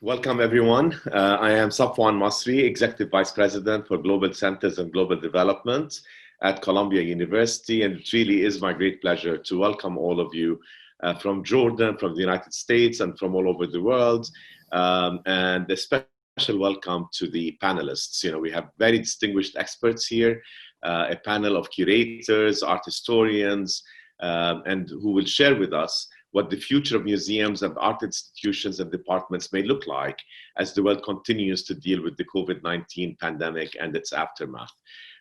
Welcome, everyone. I am Safwan Masri, Executive Vice President for Global Centers and Global Development at Columbia University. And it really is my great pleasure to welcome all of you from Jordan, from the United States, and from all over the world. And a special welcome to the panelists. We have very distinguished experts here, a panel of curators, art historians, and who will share with us what the future of museums and art institutions and departments may look like as the world continues to deal with the COVID-19 pandemic and its aftermath.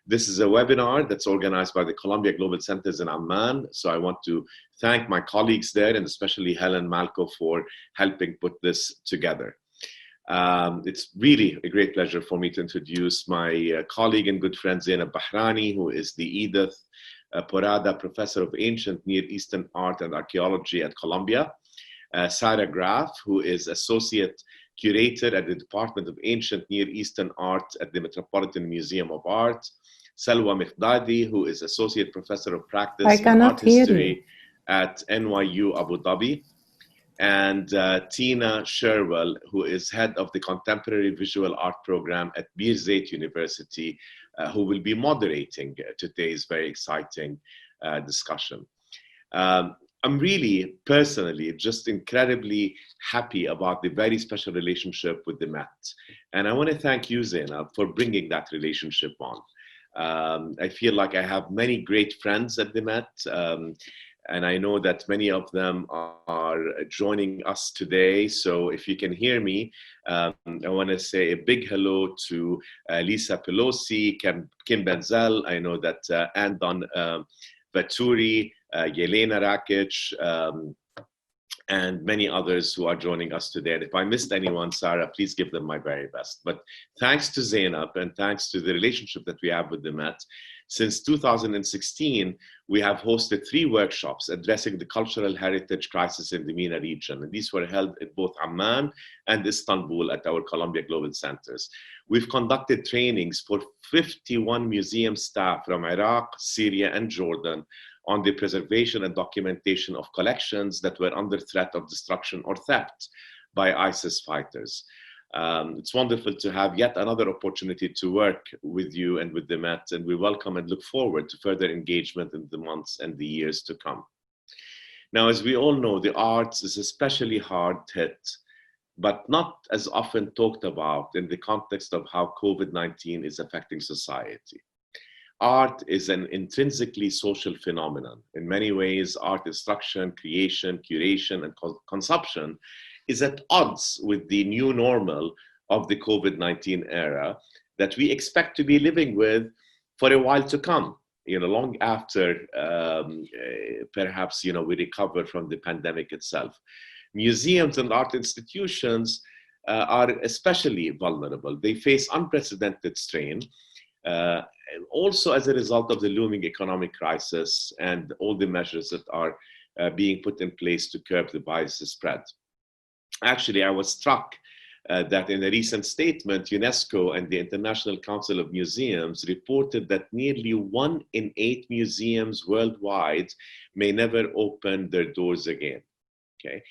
This is a webinar that's organized by the Columbia Global Centers in Amman. So I want to thank my colleagues there, and especially Helen Malko, for helping put this together. It's really a great pleasure for me to introduce my colleague and good friend Zainab Bahrani, who is the Edith Porada Professor of Ancient Near Eastern Art and Archaeology at Columbia, Sarah Graf, who is Associate Curator at the Department of Ancient Near Eastern Art at the Metropolitan Museum of Art, Salwa Mikdadi, who is Associate Professor of Practice in Art History at NYU Abu Dhabi, and Tina Sherwell, who is Head of the Contemporary Visual Art Program at Birzeit University, who will be moderating today's very exciting discussion. I'm really personally just incredibly happy about the very special relationship with the Met. And I want to thank you, Zainab, for bringing that relationship on. I feel like I have many great friends at the Met, and I know that many of them are joining us today. So if you can hear me, I want to say a big hello to Lisa Pelosi, Kim Benzel. I know that Andon Vaturi, Yelena Rakic, and many others who are joining us today. And if I missed anyone, Sarah, please give them my very best. But thanks to Zainab and thanks to the relationship that we have with the Met, since 2016, we have hosted 3 workshops addressing the cultural heritage crisis in the MENA region. And these were held in both Amman and Istanbul at our Columbia Global Centers. We've conducted trainings for 51 museum staff from Iraq, Syria, and Jordan on the preservation and documentation of collections that were under threat of destruction or theft by ISIS fighters. It's wonderful to have yet another opportunity to work with you and with the Met, and we welcome and look forward to further engagement in the months and the years to come. Now, as we all know, the arts is especially hard hit, but not as often talked about in the context of how COVID-19 is affecting society. Art is an intrinsically social phenomenon. In many ways, art instruction, creation, curation, and consumption is at odds with the new normal of the COVID-19 era that we expect to be living with for a while to come, long after perhaps, we recover from the pandemic itself. Museums and art institutions are especially vulnerable. They face unprecedented strain, also as a result of the looming economic crisis and all the measures that are being put in place to curb the virus spread. Actually, I was struck that in a recent statement, UNESCO and the International Council of Museums reported that nearly 1 in 8 museums worldwide may never open their doors again. Okay,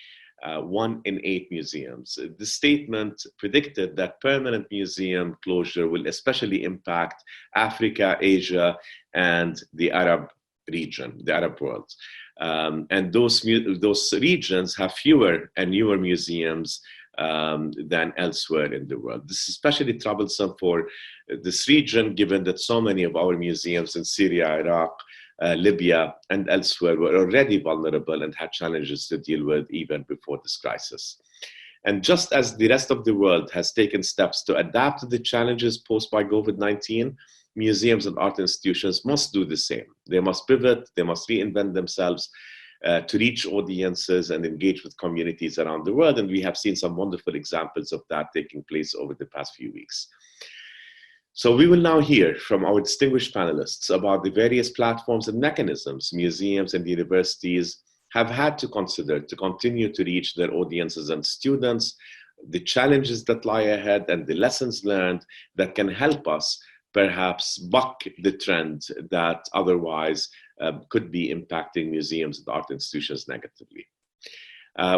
1 in 8 museums. The statement predicted that permanent museum closure will especially impact Africa, Asia, and the Arab region, the Arab world. And those regions have fewer and newer museums than elsewhere in the world. This is especially troublesome for this region, given that so many of our museums in Syria, Iraq, Libya, and elsewhere were already vulnerable and had challenges to deal with even before this crisis. And just as the rest of the world has taken steps to adapt to the challenges posed by COVID-19, museums and art institutions must do the same. They must pivot, they must reinvent themselves to reach audiences and engage with communities around the world. And we have seen some wonderful examples of that taking place over the past few weeks. So we will now hear from our distinguished panelists about the various platforms and mechanisms museums and universities have had to consider to continue to reach their audiences and students, the challenges that lie ahead, and the lessons learned that can help us perhaps buck the trend that otherwise could be impacting museums and art institutions negatively.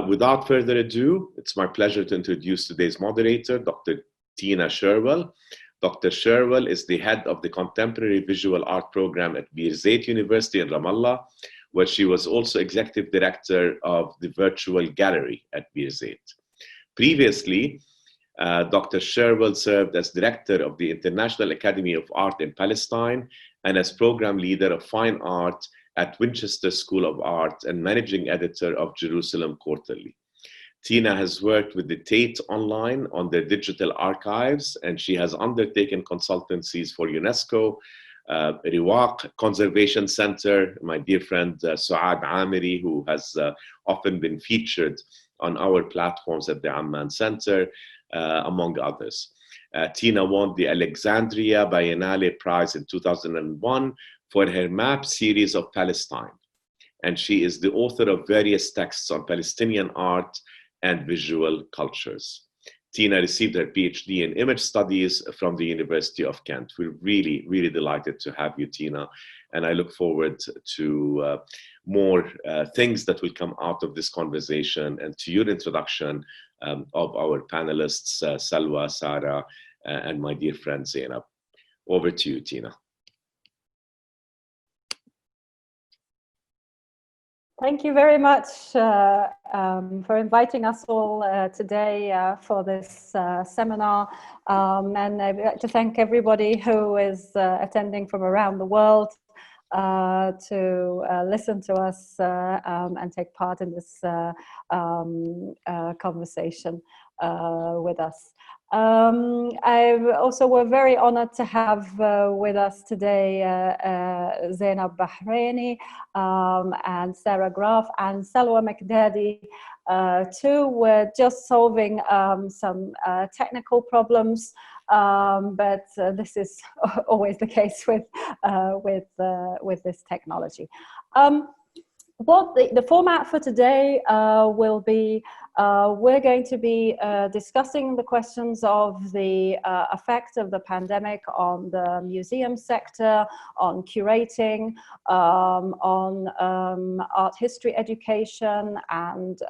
Without further ado, it's my pleasure to introduce today's moderator, Dr. Tina Sherwell. Dr. Sherwell is the head of the Contemporary Visual Art Program at Birzeit University in Ramallah, where she was also executive director of the Virtual Gallery at Birzeit. Previously, Dr. Sherwell served as director of the International Academy of Art in Palestine and as program leader of fine art at Winchester School of Art and managing editor of Jerusalem Quarterly. Tina has worked with the Tate Online on their digital archives, and she has undertaken consultancies for UNESCO, Riwaq Conservation Center, my dear friend Suad Amiri, who has often been featured on our platforms at the Amman Center, among others. Tina won the Alexandria Biennale Prize in 2001 for her map series of Palestine. And she is the author of various texts on Palestinian art and visual cultures. Tina received her PhD in image studies from the University of Kent. We're really, really delighted to have you, Tina. And I look forward to more things that will come out of this conversation and to your introduction of our panelists, Salwa, Sarah, and my dear friend Zainab. Over to you, Tina. Thank you very much for inviting us all today for this seminar. And I'd like to thank everybody who is attending from around the world to listen to us and take part in this conversation with us. We're very honored to have with us today Zainab Bahraini and Sarah Graf and Salwa Mekdadi. Two were just solving some technical problems, but this is always the case with this technology. What the format for today will be, we're going to be discussing the questions of the effect of the pandemic on the museum sector, on curating, on art history education and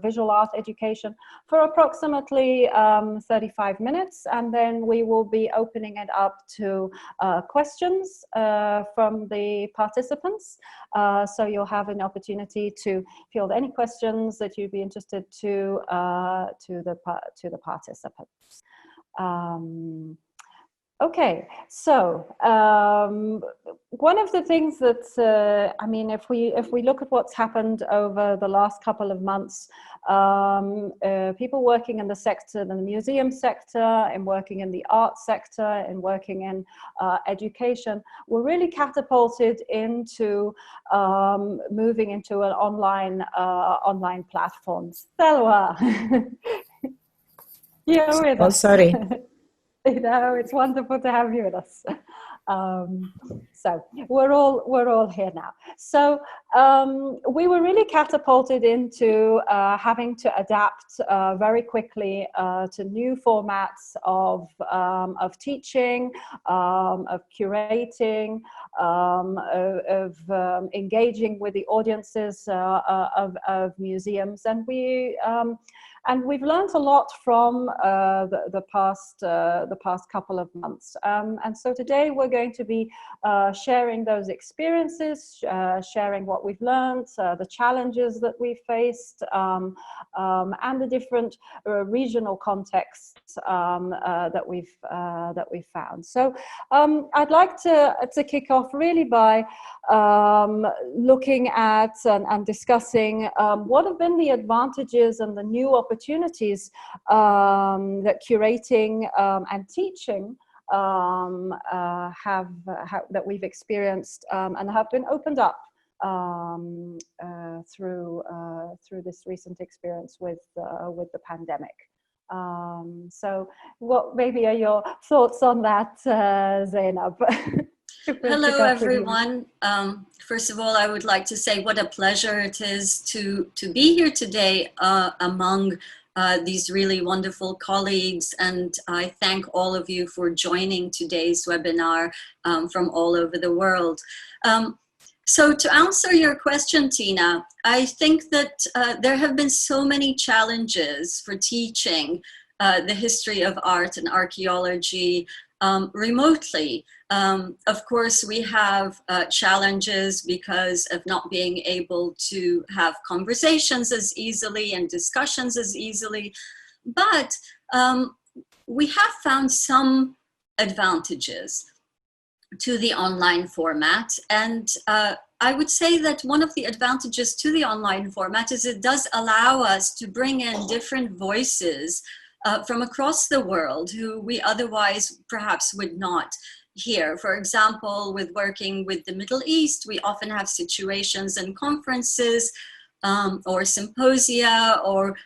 visual art education for approximately 35 minutes. And then we will be opening it up to questions from the participants. So you'll have an opportunity to field any questions that you'd be interested to the participants. Okay, so one of the things that I mean, if we look at what's happened over the last couple of months, people working in the sector, the museum sector, and working in the art sector, and working in education, were really catapulted into moving into an online platforms. Salwa, you're with us. Oh, sorry. You know, it's wonderful to have you with us. So we're all here now. So we were really catapulted into having to adapt very quickly to new formats of teaching, of curating, of engaging with the audiences of museums, and we've learned a lot from the past couple of months. And so today we're going to be sharing those experiences, sharing what we've learned, the challenges that we faced, and the different regional contexts that we've found. So I'd like to kick off really by looking at and discussing what have been the advantages and the new opportunities that curating and teaching that we've experienced and have been opened up through this recent experience with the pandemic. So what maybe are your thoughts on that, Zainab? Hello, everyone. First of all, I would like to say what a pleasure it is to be here today among these really wonderful colleagues. And I thank all of you for joining today's webinar from all over the world. So to answer your question, Tina, I think that there have been so many challenges for teaching the history of art and archaeology remotely. Of course, we have challenges because of not being able to have conversations as easily and discussions as easily, but we have found some advantages to the online format. And I would say that one of the advantages to the online format is it does allow us to bring in different voices from across the world who we otherwise perhaps would not hear. For example, with working with the Middle East, we often have situations and conferences or symposia or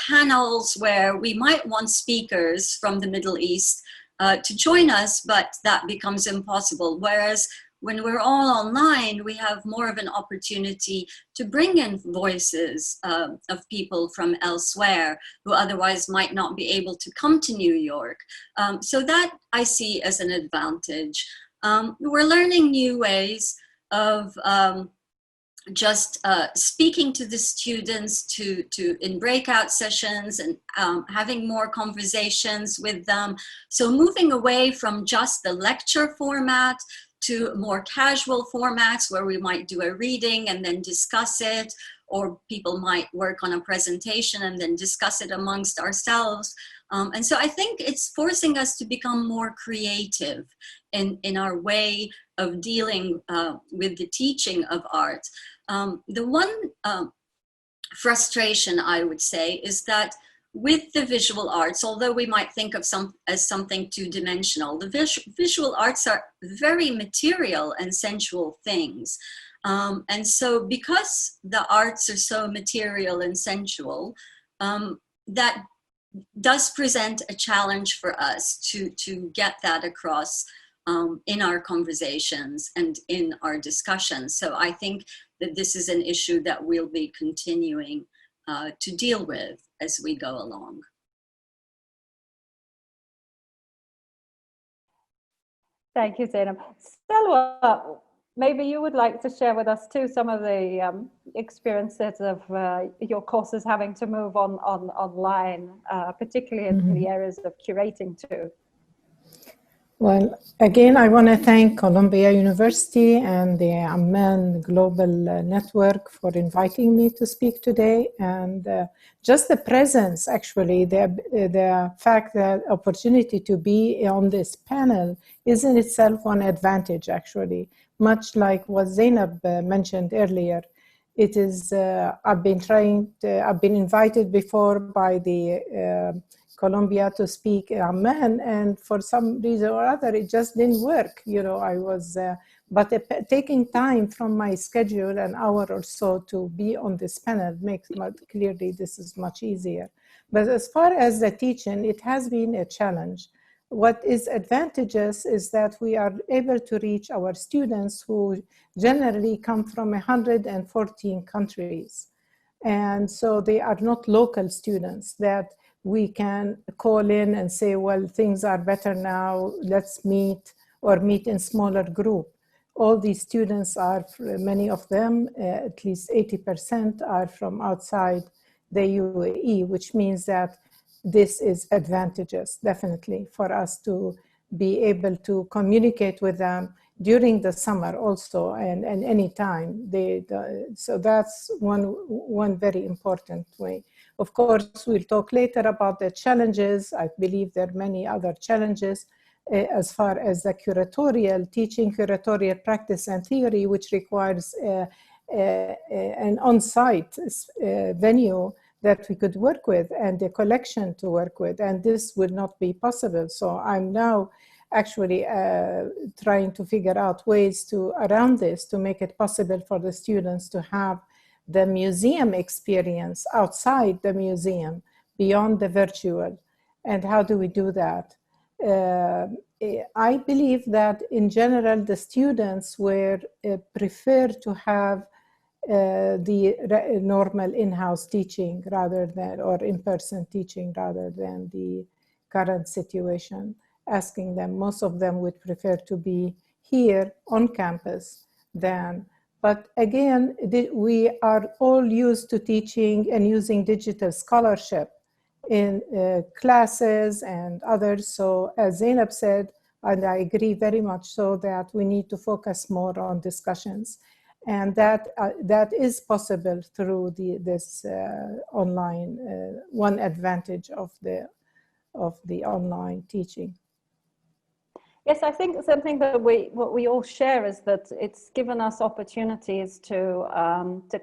panels where we might want speakers from the Middle East to join us, but that becomes impossible. Whereas when we're all online, we have more of an opportunity to bring in voices of people from elsewhere who otherwise might not be able to come to New York. So that I see as an advantage. We're learning new ways of just speaking to the students in breakout sessions and having more conversations with them. So moving away from just the lecture format to more casual formats where we might do a reading and then discuss it, or people might work on a presentation and then discuss it amongst ourselves. And so I think it's forcing us to become more creative in our way of dealing with the teaching of art. The one frustration, I would say, is that with the visual arts, although we might think of as something two-dimensional, the visual arts are very material and sensual things. And so because the arts are so material and sensual, that does present a challenge for us to get that across in our conversations and in our discussions. So I think that this is an issue that we'll be continuing to deal with as we go along. Thank you, Zainab. Salwa, maybe you would like to share with us too some of the experiences of your courses having to move online, particularly in the areas of curating too. Well, again, I want to thank Columbia University and the Amman Global Network for inviting me to speak today. And just the presence, actually, the fact that opportunity to be on this panel is in itself one advantage, actually, much like what Zainab mentioned earlier. It is, I've been invited before by the Columbia to speak in Amman, and for some reason or other, it just didn't work. You know, I was, but taking time from my schedule, an hour or so, to be on this panel makes clearly this is much easier. But as far as the teaching, it has been a challenge. What is advantageous is that we are able to reach our students who generally come from 114 countries. And so they are not local students that we can call in and say, well, things are better now, let's meet, or meet in smaller group. All these students are, many of them, at least 80% are from outside the UAE, which means that this is advantageous, definitely, for us to be able to communicate with them during the summer also, and any time. So that's one very important way. Of course, we'll talk later about the challenges. I believe there are many other challenges as far as the curatorial teaching, curatorial practice and theory, which requires an on-site venue that we could work with and a collection to work with, and this will not be possible. So I'm now actually trying to figure out ways around this to make it possible for the students to have the museum experience outside the museum, beyond the virtual. And how do we do that? I believe that in general, the students were prefer to have the normal in-house teaching rather than, or in-person teaching rather than the current situation. Asking them, most of them would prefer to be here on campus than, But again, we are all used to teaching and using digital scholarship in classes and others. So as Zainab said, and I agree very much so, that we need to focus more on discussions. And that is possible through this online, one advantage of the online teaching. Yes, I think something that what we all share is that it's given us opportunities to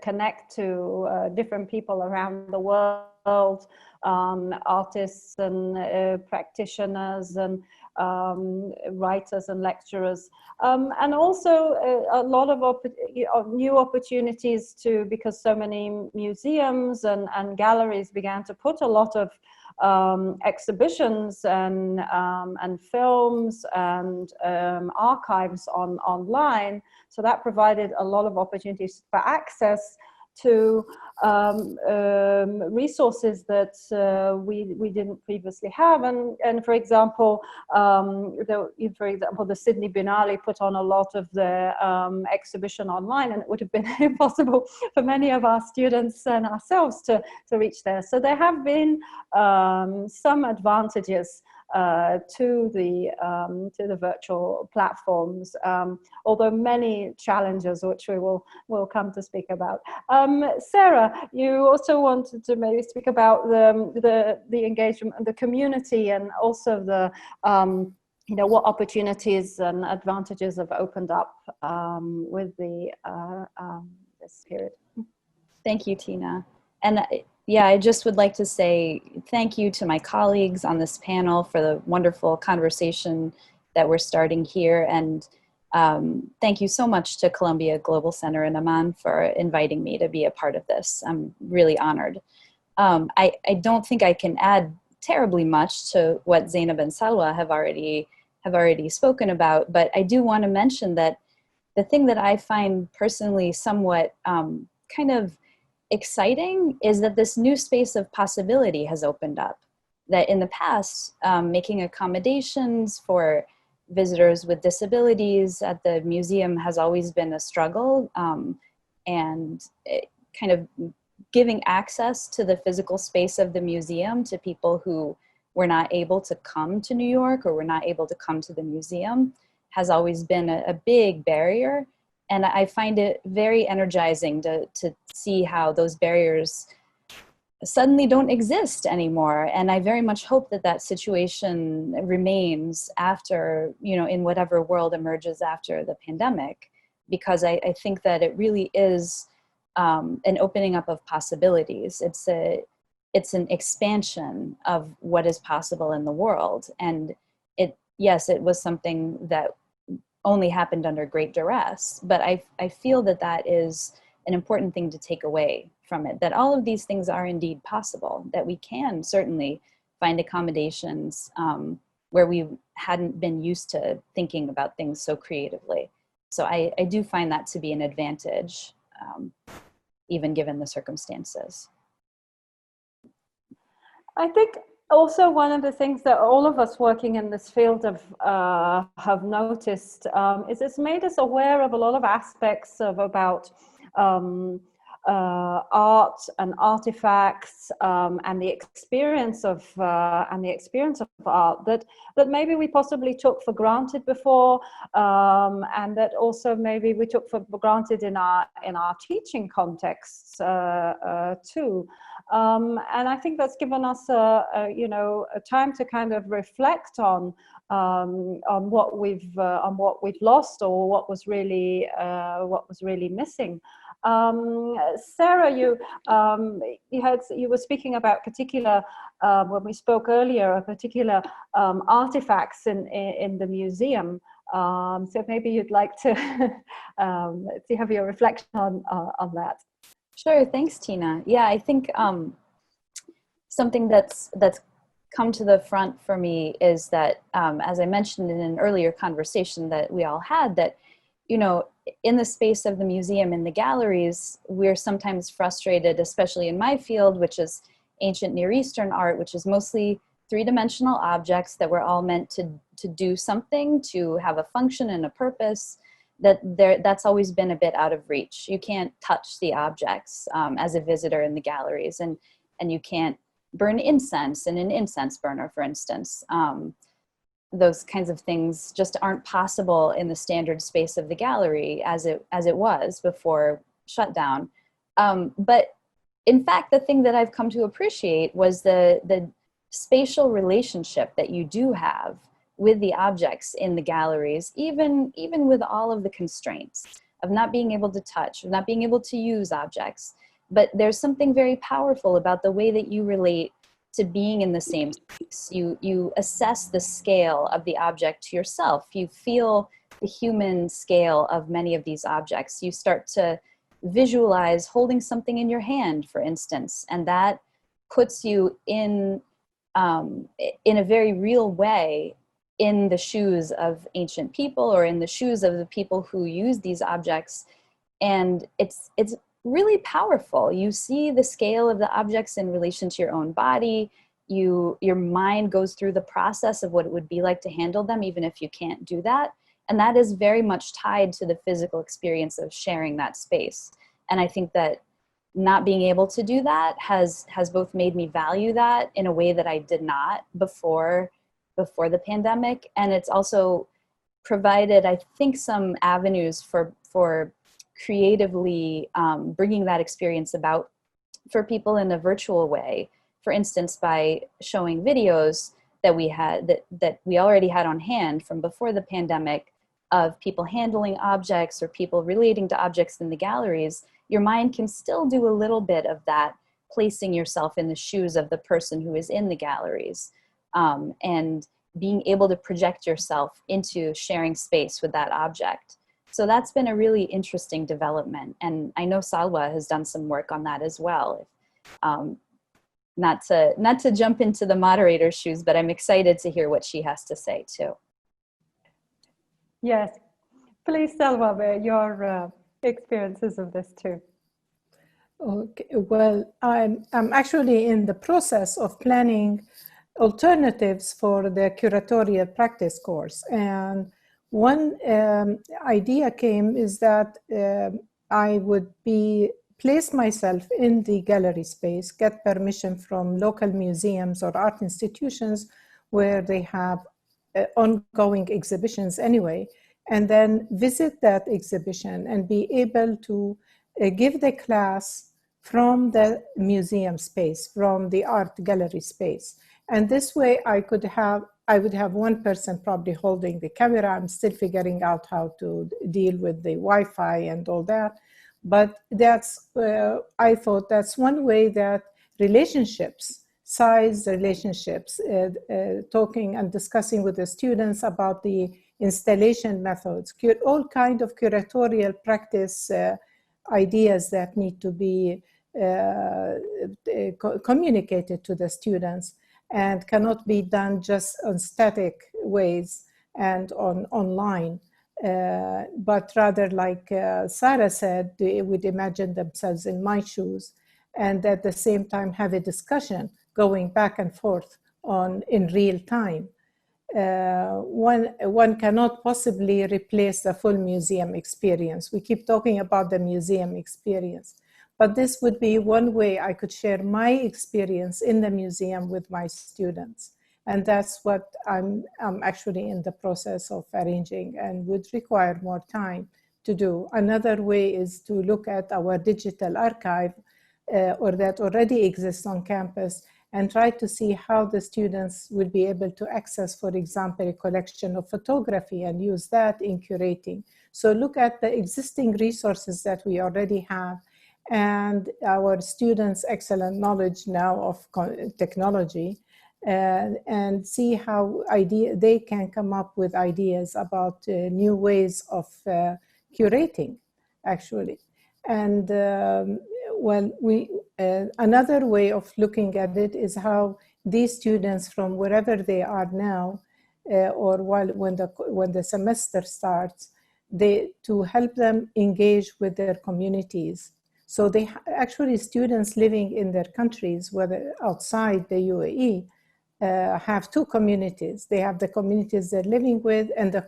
connect to different people around the world, artists and practitioners and writers and lecturers, and also a lot of new opportunities because so many museums and galleries began to put a lot of exhibitions and films and archives online. So that provided a lot of opportunities for access to resources that we didn't previously have. And for example, the Sydney Biennale put on a lot of the exhibition online, and it would have been impossible for many of our students and ourselves to reach there. So there have been some advantages to the virtual platforms, although many challenges, which we will come to speak about. Sarah, you also wanted to maybe speak about the engagement, the community, and also the what opportunities and advantages have opened up with this period. Thank you, Tina. And yeah, I just would like to say thank you to my colleagues on this panel for the wonderful conversation that we're starting here. And thank you so much to Columbia Global Center in Amman for inviting me to be a part of this. I'm really honored. I don't think I can add terribly much to what Zainab and Salwa have already spoken about, but I do want to mention that the thing that I find personally somewhat kind of exciting is that this new space of possibility has opened up. That in the past, making accommodations for visitors with disabilities at the museum has always been a struggle, and kind of giving access to the physical space of the museum to people who were not able to come to New York or were not able to come to the museum has always been a big barrier. And I find it very energizing to see how those barriers suddenly don't exist anymore. And I very much hope that that situation remains after, in whatever world emerges after the pandemic, because I think that it really is an opening up of possibilities. It's an expansion of what is possible in the world. And yes, it was something that only happened under great duress, but I feel that that is an important thing to take away from it, that all of these things are indeed possible, that we can certainly find accommodations where we hadn't been used to thinking about things so creatively. So I do find that to be an advantage, even given the circumstances. I think also one of the things that all of us working in this field have noticed is it's made us aware of a lot of aspects about art and artifacts and the experience of art that maybe we possibly took for granted before, and that also maybe we took for granted in our teaching contexts too. And I think that's given us a time to kind of reflect on what we've lost or what was really missing. Sarah, you were speaking about particular when we spoke earlier, particular artifacts in the museum. So maybe you'd like to have your reflection on that. Sure, thanks, Tina. Yeah, I think something that's come to the front for me is that, as I mentioned in an earlier conversation that we all had, that in the space of the museum, in the galleries, we're sometimes frustrated, especially in my field, which is ancient Near Eastern art, which is mostly three-dimensional objects that were all meant to do something, to have a function and a purpose, that's always been a bit out of reach. You can't touch the objects as a visitor in the galleries, and you can't burn incense in an incense burner, for instance. Those kinds of things just aren't possible in the standard space of the gallery as it was before shutdown. But in fact, the thing that I've come to appreciate was the spatial relationship that you do have with the objects in the galleries, even with all of the constraints of not being able to touch, of not being able to use objects. But there's something very powerful about the way that you relate to being in the same space. You assess the scale of the object to yourself. You feel the human scale of many of these objects. You start to visualize holding something in your hand, for instance, and that puts you in a very real way in the shoes of ancient people, or in the shoes of the people who use these objects. And it's really powerful. You see the scale of the objects in relation to your own body. Your mind goes through the process of what it would be like to handle them, even if you can't do that. And that is very much tied to the physical experience of sharing that space. And I think that not being able to do that has both made me value that in a way that I did not before the pandemic. And it's also provided, I think, some avenues for creatively bringing that experience about for people in a virtual way. For instance, by showing videos that we had, that we already had on hand from before the pandemic, of people handling objects or people relating to objects in the galleries, your mind can still do a little bit of that, placing yourself in the shoes of the person who is in the galleries, and being able to project yourself into sharing space with that object. So that's been a really interesting development. And I know Salwa has done some work on that as well. Not to jump into the moderator's shoes, but I'm excited to hear what she has to say too. Yes, please, Salwa, your experiences of this too. Okay, well, I'm actually in the process of planning alternatives for the curatorial practice course. And one idea came is that I would place myself in the gallery space, get permission from local museums or art institutions where they have ongoing exhibitions anyway, and then visit that exhibition and be able to give the class from the museum space, from the art gallery space. And this way I would have one person probably holding the camera. I'm still figuring out how to deal with the Wi-Fi and all that. But that's, I thought that's one way that relationships, size relationships, talking and discussing with the students about the installation methods, all kind of curatorial practice ideas that need to be communicated to the students and cannot be done just on static ways and online, but rather, like Sarah said, they would imagine themselves in my shoes, and at the same time have a discussion going back and forth in real time. One cannot possibly replace the full museum experience. We keep talking about the museum experience, but this would be one way I could share my experience in the museum with my students. And that's what I'm actually in the process of arranging and would require more time to do. Another way is to look at our digital archive or that already exists on campus and try to see how the students will be able to access, for example, a collection of photography and use that in curating. So look at the existing resources that we already have and our students' excellent knowledge now of technology, and see how they can come up with ideas about new ways of curating, actually. And another way of looking at it is how these students, from wherever they are now, or when the semester starts, to help them engage with their communities. So they actually, students living in their countries, whether outside the UAE, have two communities. They have the communities they're living with and the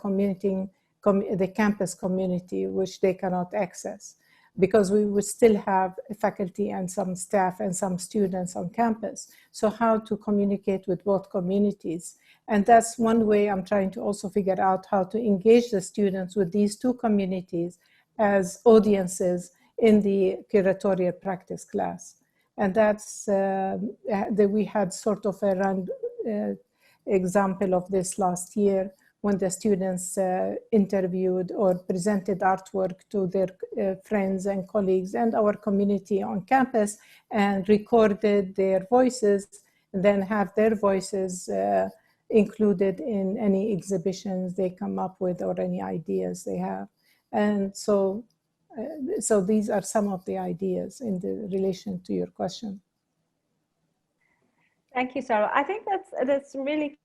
the campus community, which they cannot access, because we would still have faculty and some staff and some students on campus. So how to communicate with both communities? And that's one way I'm trying to also figure out how to engage the students with these two communities as audiences in the curatorial practice class. And that's, that we had sort of a example of this last year when the students interviewed or presented artwork to their friends and colleagues and our community on campus and recorded their voices, and then have their voices included in any exhibitions they come up with or any ideas they have. And so these are some of the ideas in the relation to your question. Thank you, Sarah. I think that's really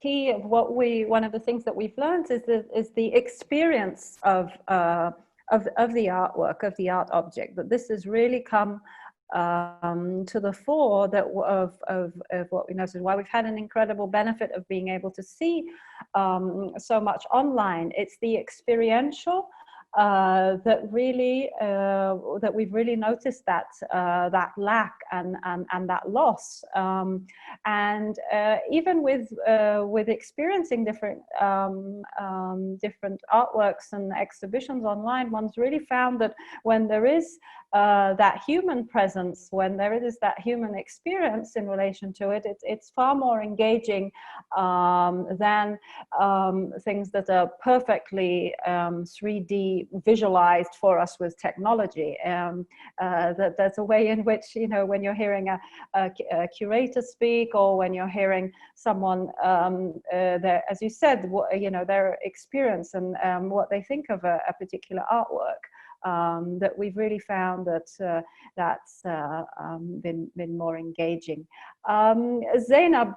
key. Of one of the things that we've learned is the experience of the artwork, of the art object. That this has really come to the fore of what we noticed. Why we've had an incredible benefit of being able to see so much online. It's the experiential. That we've really noticed that lack and that loss, and even with experiencing different artworks and exhibitions online, one's really found that when there is that human presence, when there is that human experience in relation to it, it's far more engaging than things that are perfectly 3D visualized for us with technology. That there's a way in which, when you're hearing a curator speak, or when you're hearing someone, as you said, their experience and what they think of a particular artwork. That we've really found that that's been more engaging. Zainab,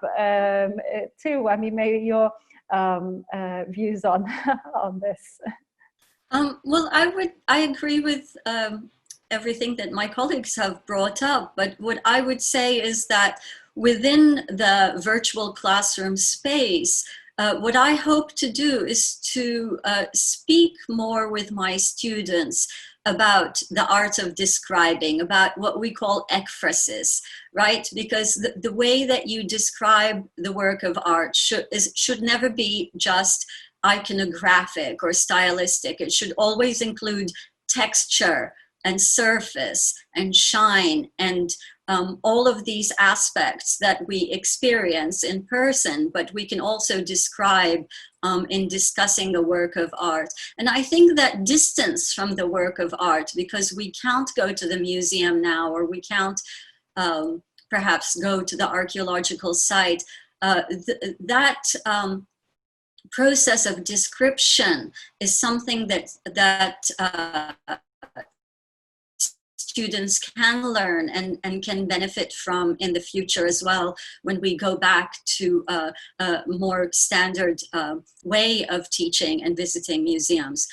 too. I mean, maybe your views on this. Well, I agree with everything that my colleagues have brought up, but what I would say is that within the virtual classroom space, what I hope to do is to speak more with my students about the art of describing, about what we call ekphrasis, right? Because the way that you describe the work of art should never be just iconographic or stylistic. It should always include texture and surface and shine and all of these aspects that we experience in person, but we can also describe in discussing the work of art. And I think that distance from the work of art, because we can't go to the museum now, or we can't perhaps go to the archaeological site, that process of description is something that students can learn and can benefit from in the future as well, when we go back to a more standard way of teaching and visiting museums.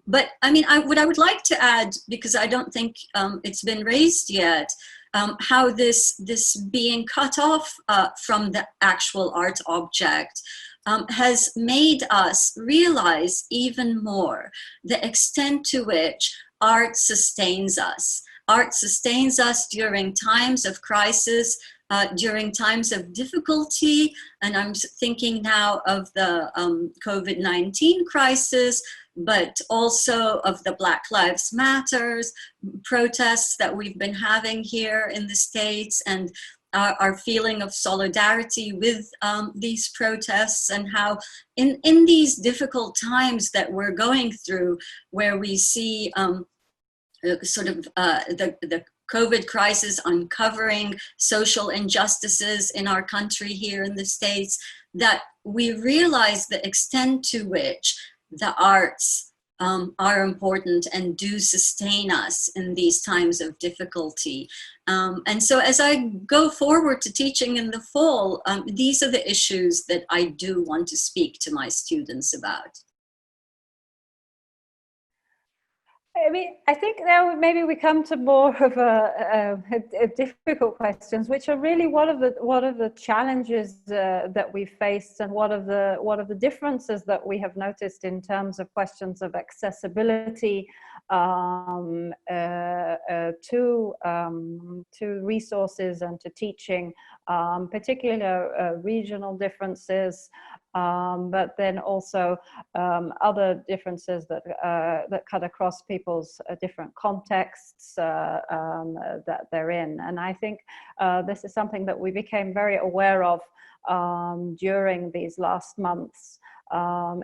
But I mean, what I would like to add, because I don't think it's been raised yet, how this being cut off from the actual art object has made us realize even more the extent to which art sustains us. Art sustains us during times of crisis, during times of difficulty, and I'm thinking now of the COVID-19 crisis, but also of the Black Lives Matters protests that we've been having here in the States, and our feeling of solidarity with these protests, and how in these difficult times that we're going through, where we see sort of the COVID crisis uncovering social injustices in our country here in the States, that we realize the extent to which the arts are important and do sustain us in these times of difficulty. And so as I go forward to teaching in the fall, these are the issues that I do want to speak to my students about. I mean, I think now maybe we come to more of a difficult questions, which are really what are the challenges that we faced, and what are the differences that we have noticed in terms of questions of accessibility to resources and to teaching, particular regional differences. But then also other differences that cut across people's different contexts that they're in. And I think this is something that we became very aware of during these last months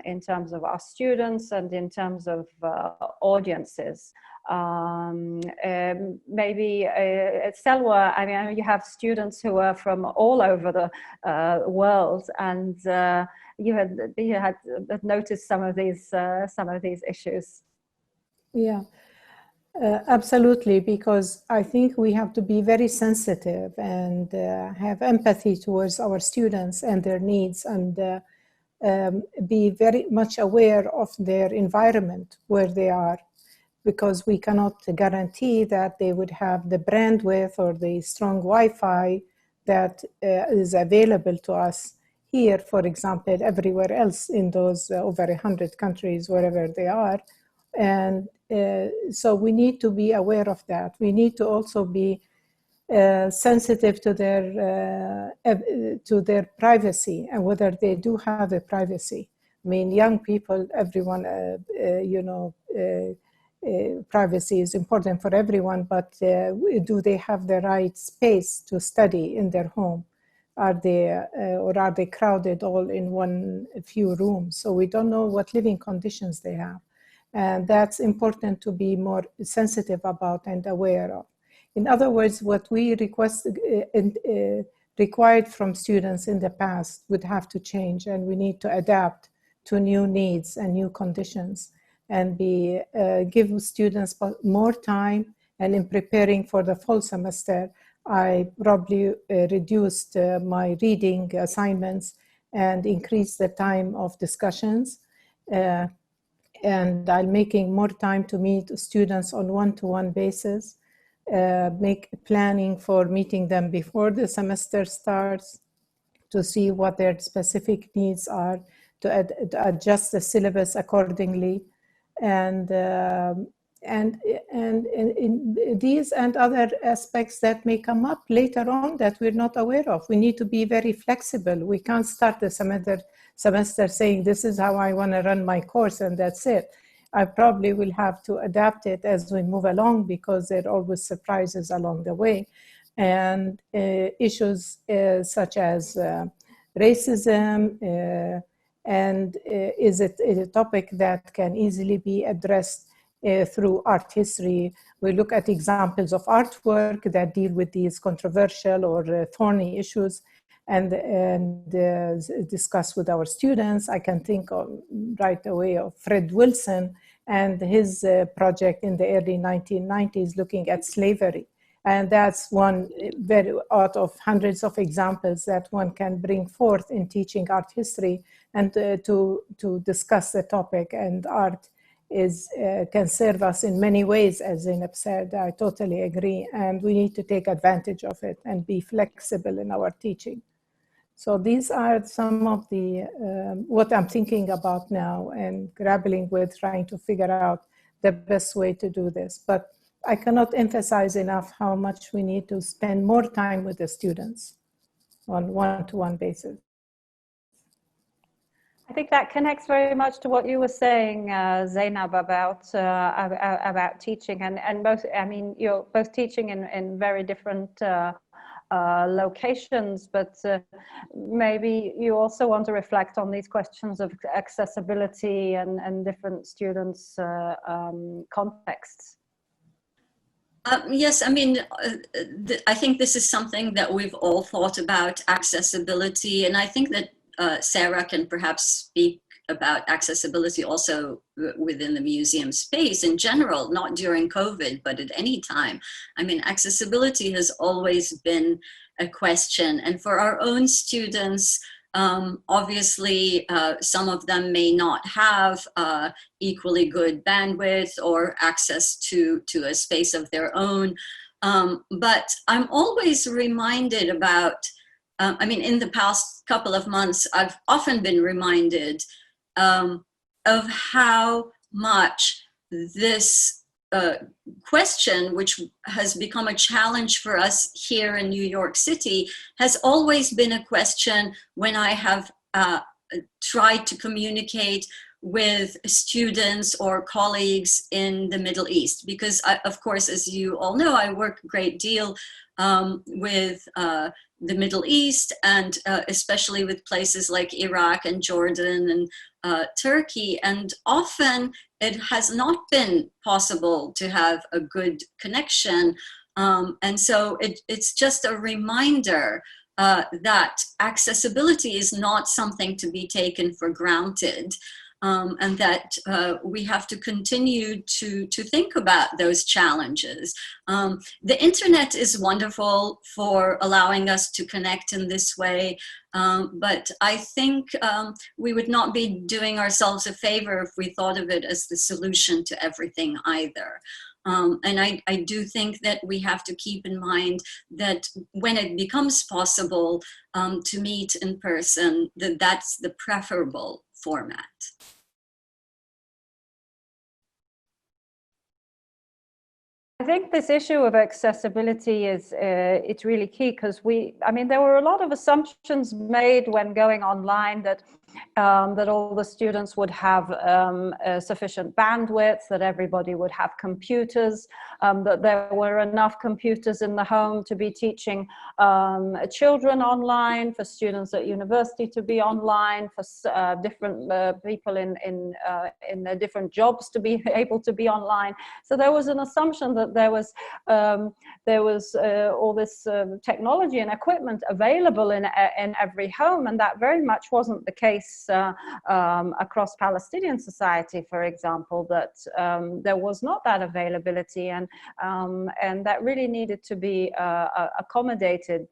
in terms of our students and in terms of audiences. Maybe Selwa, I mean, you have students who are from all over the world, and you had noticed some of these issues. Yeah, absolutely, because I think we have to be very sensitive and have empathy towards our students and their needs, and be very much aware of their environment where they are, because we cannot guarantee that they would have the bandwidth or the strong Wi-Fi that is available to us here, for example, everywhere else in those over 100 countries, wherever they are. And so we need to be aware of that. We need to also be sensitive to their privacy and whether they do have a privacy. I mean, young people, everyone, privacy is important for everyone, but do they have the right space to study in their home? Are they crowded all in few rooms? So we don't know what living conditions they have. And that's important to be more sensitive about and aware of. In other words, what we required from students in the past would have to change, and we need to adapt to new needs and new conditions, and give students more time. And in preparing for the fall semester, I probably reduced my reading assignments and increased the time of discussions. And I'm making more time to meet students on one-to-one basis, make planning for meeting them before the semester starts to see what their specific needs are, to adjust the syllabus accordingly. And in these and other aspects that may come up later on that we're not aware of. We need to be very flexible. We can't start the semester saying, this is how I want to run my course and that's it. I probably will have to adapt it as we move along, because there are always surprises along the way. And issues such as racism, and is it a topic that can easily be addressed through art history. We look at examples of artwork that deal with these controversial or thorny issues, and discuss with our students. I can think right away of Fred Wilson and his project in the early 1990s looking at slavery. And that's one very out of hundreds of examples that one can bring forth in teaching art history, and to discuss the topic. And art can serve us in many ways, as Zainab said. I totally agree. And we need to take advantage of it and be flexible in our teaching. So these are some of the, what I'm thinking about now and grappling with, trying to figure out the best way to do this. But I cannot emphasize enough how much we need to spend more time with the students on one-to-one basis. I think that connects very much to what you were saying, Zainab, about teaching, and both. I mean, you're both teaching in very different locations, but maybe you also want to reflect on these questions of accessibility and different students' contexts. Yes, I mean, I think this is something that we've all thought about, accessibility, and I think that Sarah can perhaps speak about accessibility also within the museum space in general, not during COVID, but at any time. I mean, accessibility has always been a question, and for our own students, Obviously, some of them may not have equally good bandwidth or access to a space of their own. But I'm always reminded about, I mean, in the past couple of months, I've often been reminded of how much this question, which has become a challenge for us here in New York City, has always been a question when I have tried to communicate with students or colleagues in the Middle East. Because, of course, as you all know, I work a great deal with the Middle East, and especially with places like Iraq and Jordan and Turkey. And often it has not been possible to have a good connection. And so it's just a reminder that accessibility is not something to be taken for granted. And that we have to continue to think about those challenges. The internet is wonderful for allowing us to connect in this way, but I think we would not be doing ourselves a favor if we thought of it as the solution to everything either. And I do think that we have to keep in mind that when it becomes possible to meet in person, that's the preferable format. I think this issue of accessibility is it's really key, because I mean, there were a lot of assumptions made when going online that that all the students would have sufficient bandwidth, that everybody would have computers, that there were enough computers in the home to be teaching children online, for students at university to be online, for different people in their different jobs to be able to be online. So there was an assumption that there was all this technology and equipment available in every home, and that very much wasn't the case across Palestinian society, for example, that there was not that availability, and that really needed to be accommodated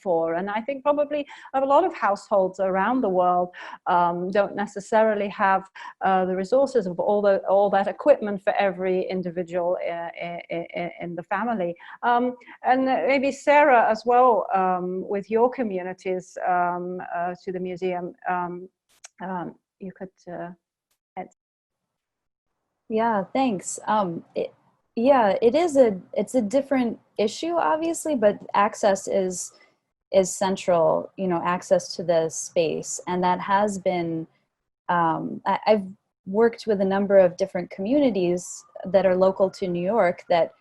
for. And I think probably a lot of households around the world don't necessarily have the resources of all that equipment for every individual in the family. And maybe Sarah as well, with your communities to the museum, you could add. Yeah, thanks. It's a different issue, obviously, but access is central, you know, access to the space. And that has been, I've worked with a number of different communities that are local to New York, that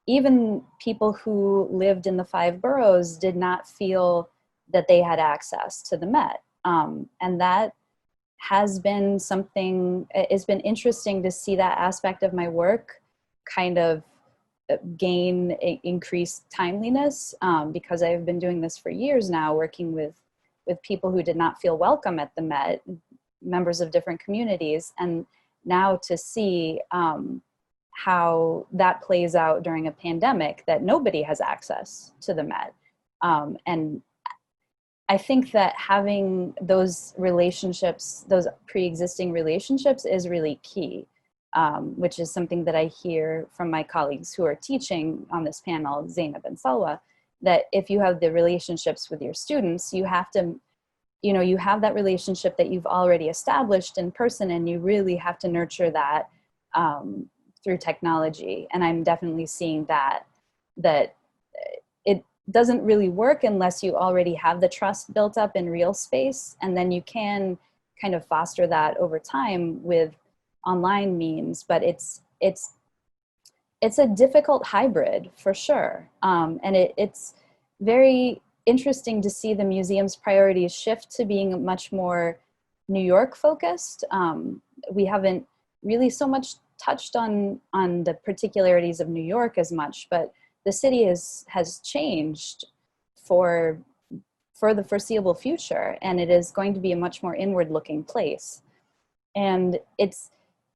even people who lived in the 5 boroughs did not feel that they had access to the Met. And that has been something, it's been interesting to see that aspect of my work kind of gain increased timeliness, because I've been doing this for years now, working with people who did not feel welcome at the Met, members of different communities. And now to see how that plays out during a pandemic, that nobody has access to the Met. And I think that having those relationships, those pre-existing relationships, is really key, which is something that I hear from my colleagues who are teaching on this panel, Zainab and Salwa, that if you have the relationships with your students, you have to, you know, you have that relationship that you've already established in person, and you really have to nurture that through technology. And I'm definitely seeing that it doesn't really work unless you already have the trust built up in real space, and then you can kind of foster that over time with online means. But it's a difficult hybrid for sure, and it's very interesting to see the museum's priorities shift to being much more New York focused. We haven't really so much touched on the particularities of New York as much, but the city has changed for the foreseeable future, and it is going to be a much more inward-looking place. And it's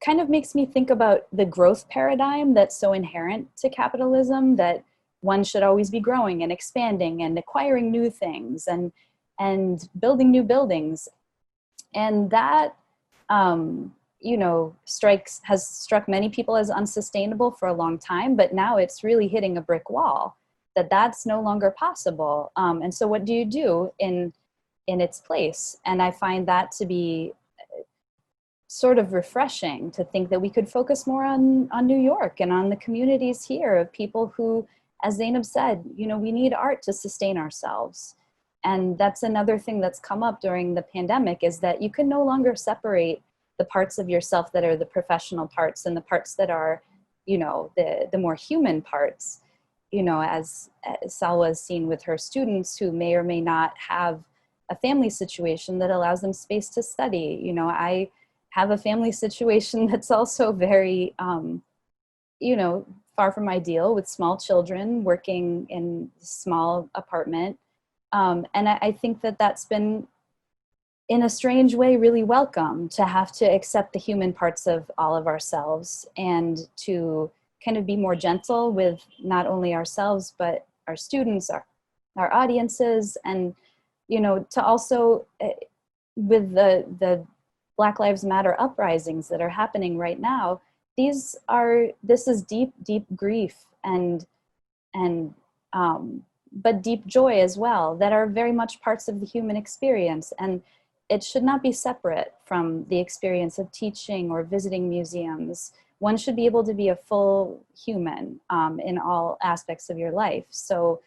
kind of makes me think about the growth paradigm that's so inherent to capitalism, that one should always be growing and expanding and acquiring new things. And and building new buildings. And that, you know, has struck many people as unsustainable for a long time, but now it's really hitting a brick wall, that's no longer possible. And so what do you do in its place? And I find that to be sort of refreshing, to think that we could focus more on New York and on the communities here of people who, as Zainab said, you know, we need art to sustain ourselves. And that's another thing that's come up during the pandemic, is that you can no longer separate the parts of yourself that are the professional parts and the parts that are, you know, the more human parts. You know, as Salwa has seen with her students who may or may not have a family situation that allows them space to study. You know, I have a family situation that's also very, you know, far from ideal, with small children, working in a small apartment. And I think that that's been, in a strange way, really welcome, to have to accept the human parts of all of ourselves, and to kind of be more gentle with not only ourselves, but our students, our audiences, and, you know, to also, with the Black Lives Matter uprisings that are happening right now, this is deep, deep grief but deep joy as well, that are very much parts of the human experience. And it should not be separate from the experience of teaching or visiting museums. One should be able to be a full human in all aspects of your life. So,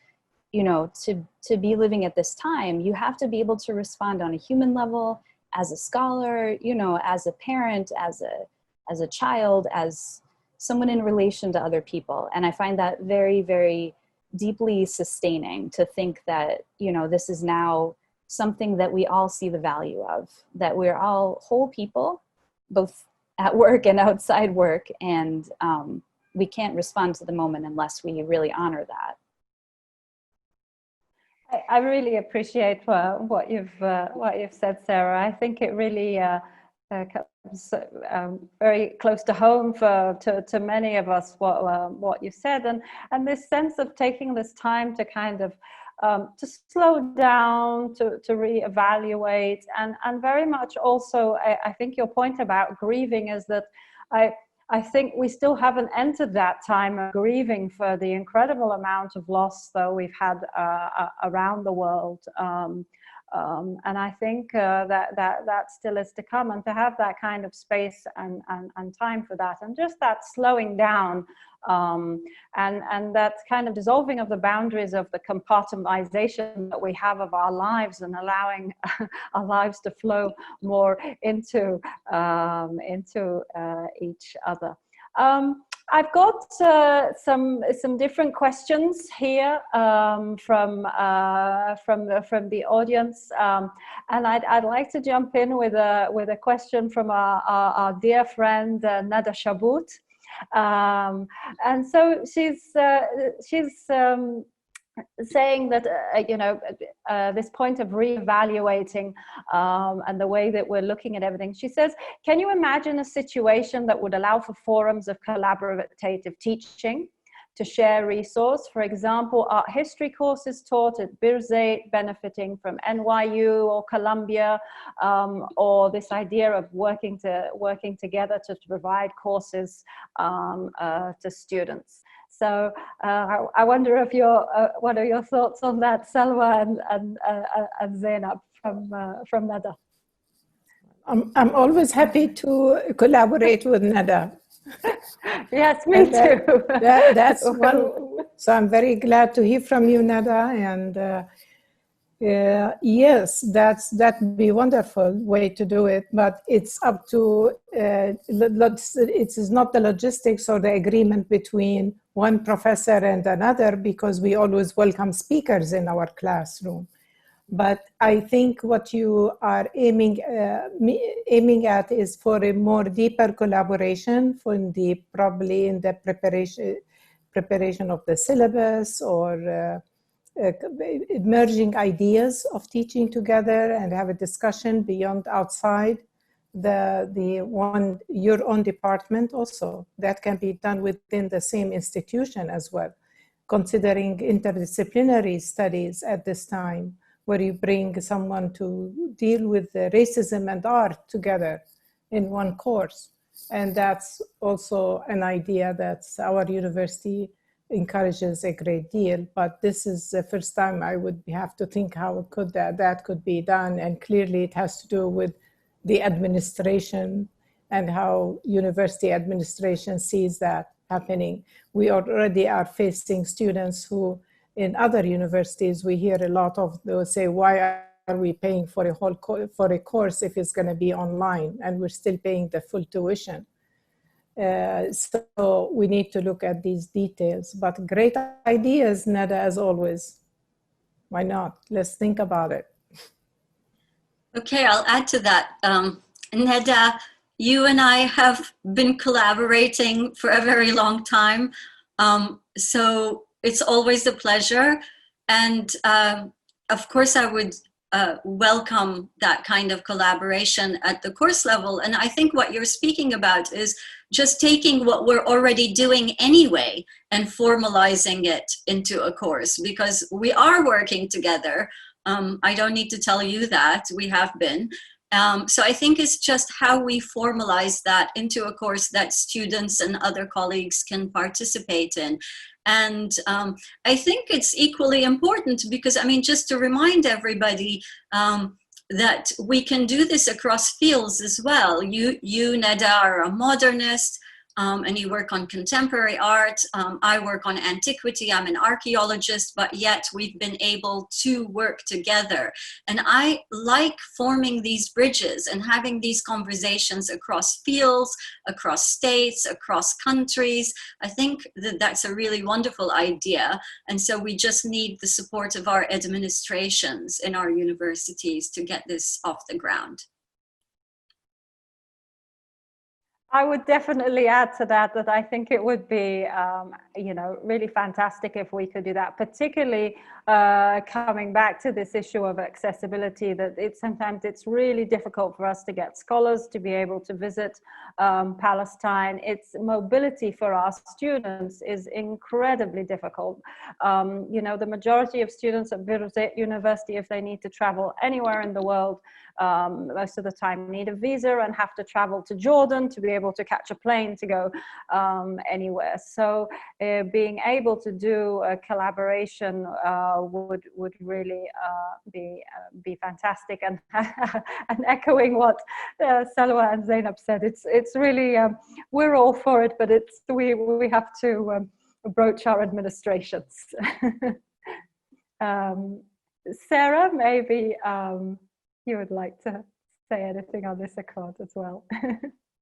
you know, to be living at this time, you have to be able to respond on a human level, as a scholar, you know, as a parent, as a child, as someone in relation to other people. And I find that very, very deeply sustaining, to think that, you know, this is now something that we all see the value of, that we're all whole people, both at work and outside work, and we can't respond to the moment unless we really honor that. I really appreciate what you've said, Sarah. I think it really comes very close to home to many of us, what you said, and this sense of taking this time to kind of to slow down, to reevaluate, and very much also, I think your point about grieving is that I think we still haven't entered that time of grieving for the incredible amount of loss that we've had around the world. And I think that still is to come, and to have that kind of space and time for that, and just that slowing down, and that kind of dissolving of the boundaries of the compartmentalization that we have of our lives, and allowing our lives to flow more into each other. I've got some different questions here from the audience, and I'd like to jump in with a question from our dear friend Nada Shabut, and so she's saying that you know, this point of reevaluating and the way that we're looking at everything. She says, can you imagine a situation that would allow for forums of collaborative teaching to share resource? For example, art history courses taught at Birzeit benefiting from NYU or Columbia, or this idea of working together to provide courses to students. So I wonder if what are your thoughts on that, Salwa and Zainab from Nada? I'm always happy to collaborate with Nada. Yes, me too. That's one. So I'm very glad to hear from you, Nada, and yes, that'd be a wonderful way to do it, but it's up to it is not the logistics or the agreement between one professor and another, because we always welcome speakers in our classroom. But I think what you are aiming at is for a more deeper collaboration, probably in the preparation of the syllabus, or merging ideas of teaching together and have a discussion beyond outside your own department also. That can be done within the same institution as well, considering interdisciplinary studies at this time where you bring someone to deal with racism and art together in one course. And that's also an idea that our university encourages a great deal, but this is the first time I would have to think how could that could be done. And clearly it has to do with the administration and how university administration sees that happening. We already are facing students who in other universities, we hear a lot of, they'll say, why are we paying for a whole for a course if it's going to be online and we're still paying the full tuition? So we need to look at these details, but great ideas, Nada, as always. Why not? Let's think about it. Okay, I'll add to that. Neda, you and I have been collaborating for a very long time. So it's always a pleasure. And of course, I would welcome that kind of collaboration at the course level. And I think what you're speaking about is just taking what we're already doing anyway and formalizing it into a course, because we are working together. I don't need to tell you that, we have been. So I think it's just how we formalize that into a course that students and other colleagues can participate in. And I think it's equally important because, I mean, just to remind everybody that we can do this across fields as well. You Neda, are a modernist, and you work on contemporary art. I work on antiquity. I'm an archaeologist, but yet we've been able to work together. And I like forming these bridges and having these conversations across fields, across states, across countries. I think that that's a really wonderful idea. And so we just need the support of our administrations in our universities to get this off the ground. I would definitely add to that I think it would be, really fantastic if we could do that, particularly coming back to this issue of accessibility, that sometimes it's really difficult for us to get scholars to be able to visit Palestine. Its mobility for our students is incredibly difficult. The majority of students at Birzeit University, if they need to travel anywhere in the world, most of the time need a visa and have to travel to Jordan to be able to catch a plane to go anywhere. So being able to do a collaboration would really be fantastic. And and echoing what Salwa and Zainab said, it's really we're all for it, but we have to broach our administrations. Sarah, maybe you would like to say anything on this accord as well.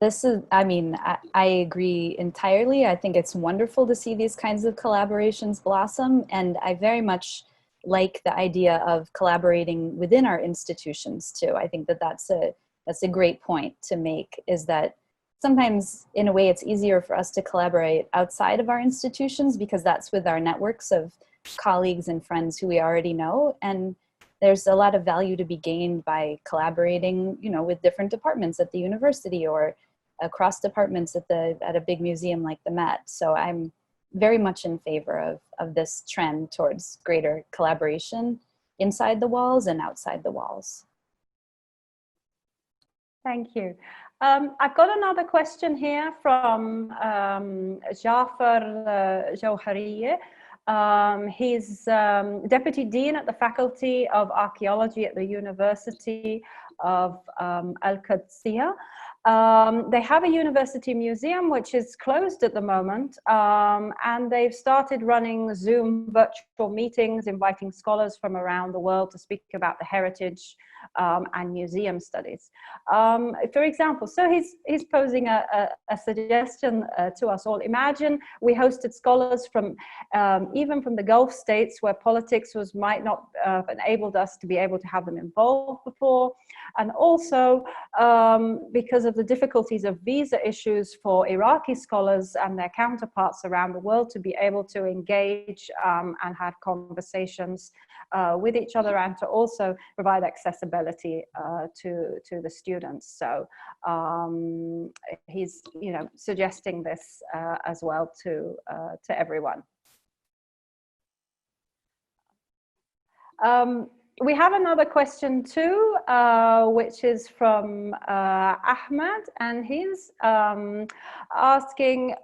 This is, I agree entirely. I think it's wonderful to see these kinds of collaborations blossom. And I very much like the idea of collaborating within our institutions too. I think that's a great point to make, is that sometimes in a way it's easier for us to collaborate outside of our institutions because that's with our networks of colleagues and friends who we already know. And there's a lot of value to be gained by collaborating, with different departments at the university or across departments at a big museum like the Met. So I'm very much in favor of this trend towards greater collaboration inside the walls and outside the walls. Thank you. I've got another question here from Jafar Jawhariye. He's Deputy Dean at the Faculty of Archaeology at the University of Al-Qudsiya. They have a university museum which is closed at the moment, and they've started running Zoom virtual meetings, inviting scholars from around the world to speak about the heritage and museum studies. For example, so he's posing a suggestion to us all. Imagine we hosted scholars from even from the Gulf states where politics might not have enabled us to be able to have them involved before, and also because of the difficulties of visa issues for Iraqi scholars and their counterparts around the world to be able to engage and have conversations with each other, and to also provide accessibility to the students. So he's suggesting this as well to everyone. We have another question too, which is from Ahmed, and he's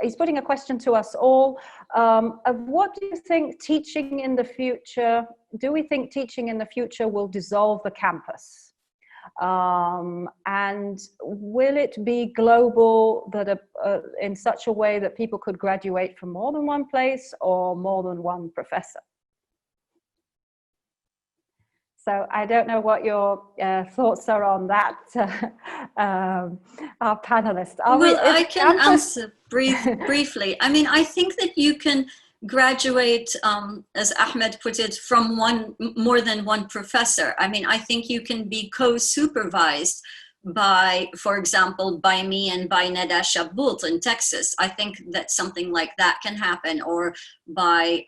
he's putting a question to us all. Of what do you think teaching in the future, do we think teaching in the future will dissolve the campus? And will it be global, that in such a way that people could graduate from more than one place or more than one professor? So I don't know what your thoughts are on that, our panelists. Well, I can answer briefly. I mean, I think that you can graduate, as Ahmed put it, from more than one professor. I mean, I think you can be co-supervised by, for example, by me and by Neda Shabbult in Texas. I think that something like that can happen, or by